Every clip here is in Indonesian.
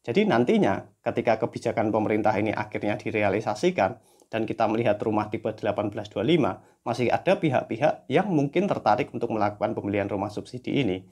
Jadi nantinya ketika kebijakan pemerintah ini akhirnya direalisasikan dan kita melihat rumah tipe 1825, masih ada pihak-pihak yang mungkin tertarik untuk melakukan pembelian rumah subsidi ini.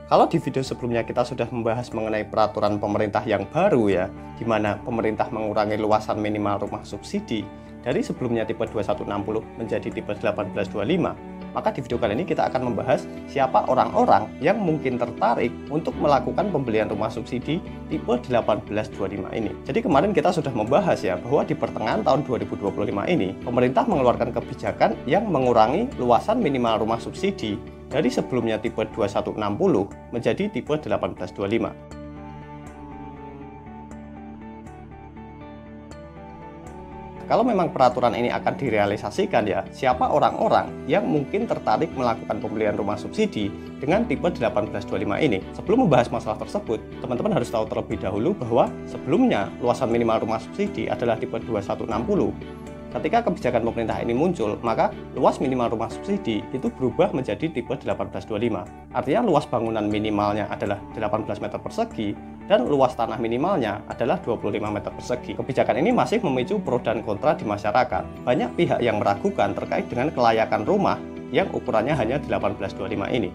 Kalau di video sebelumnya kita sudah membahas mengenai peraturan pemerintah yang baru ya, di mana pemerintah mengurangi luasan minimal rumah subsidi dari sebelumnya tipe 2160 menjadi tipe 1825, maka di video kali ini kita akan membahas siapa orang-orang yang mungkin tertarik untuk melakukan pembelian rumah subsidi tipe 1825 ini. Jadi kemarin kita sudah membahas ya, bahwa di pertengahan tahun 2025 ini, pemerintah mengeluarkan kebijakan yang mengurangi luasan minimal rumah subsidi dari sebelumnya tipe 2160 menjadi tipe 1825. Kalau memang peraturan ini akan direalisasikan ya, siapa orang-orang yang mungkin tertarik melakukan pembelian rumah subsidi dengan tipe 1825 ini? Sebelum membahas masalah tersebut, teman-teman harus tahu terlebih dahulu bahwa sebelumnya luasan minimal rumah subsidi adalah tipe 2160. Ketika kebijakan pemerintah ini muncul, maka luas minimal rumah subsidi itu berubah menjadi tipe 1825. Artinya luas bangunan minimalnya adalah 18 meter persegi dan luas tanah minimalnya adalah 25 meter persegi. Kebijakan ini masih memicu pro dan kontra di masyarakat. Banyak pihak yang meragukan terkait dengan kelayakan rumah yang ukurannya hanya 1825 ini.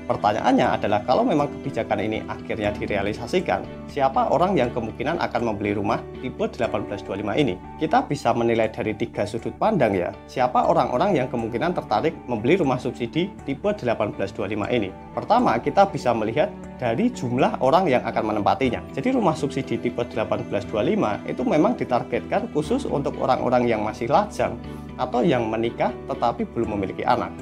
Pertanyaannya adalah, kalau memang kebijakan ini akhirnya direalisasikan, siapa orang yang kemungkinan akan membeli rumah tipe 1825 ini? Kita bisa menilai dari 3 sudut pandang ya, siapa orang-orang yang kemungkinan tertarik membeli rumah subsidi tipe 1825 ini. Pertama, kita bisa melihat dari jumlah orang yang akan menempatinya. Jadi rumah subsidi tipe 1825 itu memang ditargetkan khusus untuk orang-orang yang masih lajang atau yang menikah tetapi belum memiliki anak.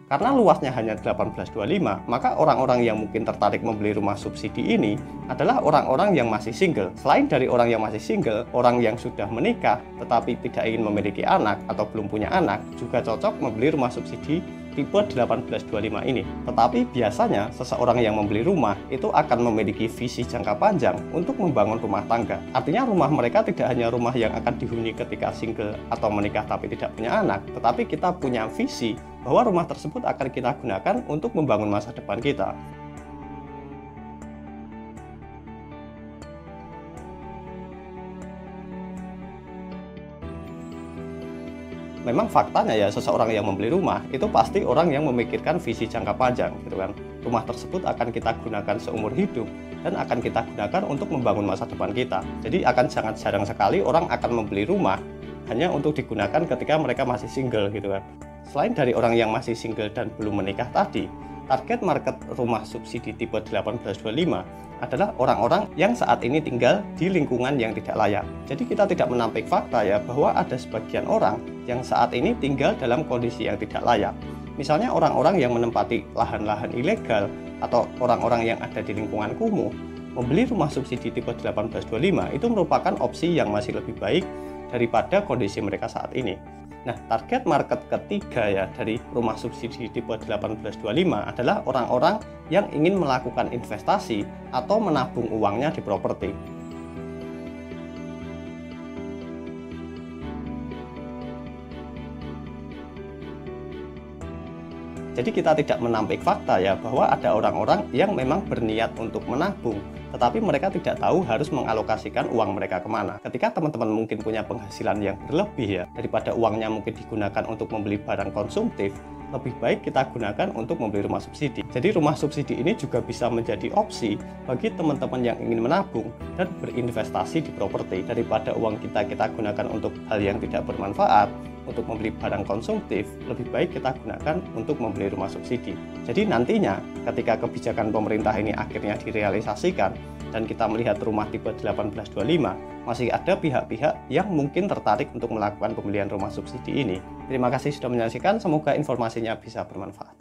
Karena luasnya hanya 1825, maka orang-orang yang mungkin tertarik membeli rumah subsidi ini adalah orang-orang yang masih single. Selain dari orang yang masih single, orang yang sudah menikah tetapi tidak ingin memiliki anak atau belum punya anak juga cocok membeli rumah subsidi tipe 1825 ini. Tetapi biasanya seseorang yang membeli rumah itu akan memiliki visi jangka panjang untuk membangun rumah tangga. Artinya rumah mereka tidak hanya rumah yang akan dihuni ketika single atau menikah tapi tidak punya anak, tetapi kita punya visi bahwa rumah tersebut akan kita gunakan untuk membangun masa depan kita. Memang faktanya ya, seseorang yang membeli rumah itu pasti orang yang memikirkan visi jangka panjang gitu kan. Rumah tersebut akan kita gunakan seumur hidup dan akan kita gunakan untuk membangun masa depan kita. Jadi akan sangat jarang sekali orang akan membeli rumah hanya untuk digunakan ketika mereka masih single gitu kan. Selain dari orang yang masih single dan belum menikah tadi, target market rumah subsidi tipe 1825 adalah orang-orang yang saat ini tinggal di lingkungan yang tidak layak. Jadi kita tidak menampik fakta ya, bahwa ada sebagian orang yang saat ini tinggal dalam kondisi yang tidak layak. Misalnya orang-orang yang menempati lahan-lahan ilegal atau orang-orang yang ada di lingkungan kumuh. Membeli rumah subsidi tipe 1825 itu merupakan opsi yang masih lebih baik daripada kondisi mereka saat ini. Nah, target market ketiga ya dari rumah subsidi tipe 1825 adalah orang-orang yang ingin melakukan investasi atau menabung uangnya di properti. Jadi kita tidak menampik fakta ya, bahwa ada orang-orang yang memang berniat untuk menabung, tetapi mereka tidak tahu harus mengalokasikan uang mereka kemana. Ketika teman-teman mungkin punya penghasilan yang berlebih ya, daripada uangnya mungkin digunakan untuk membeli barang konsumtif, lebih baik kita gunakan untuk membeli rumah subsidi. Jadi rumah subsidi ini juga bisa menjadi opsi bagi teman-teman yang ingin menabung dan berinvestasi di properti. Daripada uang kita gunakan untuk hal yang tidak bermanfaat, untuk membeli barang konsumtif, lebih baik kita gunakan untuk membeli rumah subsidi. Jadi nantinya ketika kebijakan pemerintah ini akhirnya direalisasikan dan kita melihat rumah tipe 1825, masih ada pihak-pihak yang mungkin tertarik untuk melakukan pembelian rumah subsidi ini. Terima kasih sudah menyaksikan, semoga informasinya bisa bermanfaat.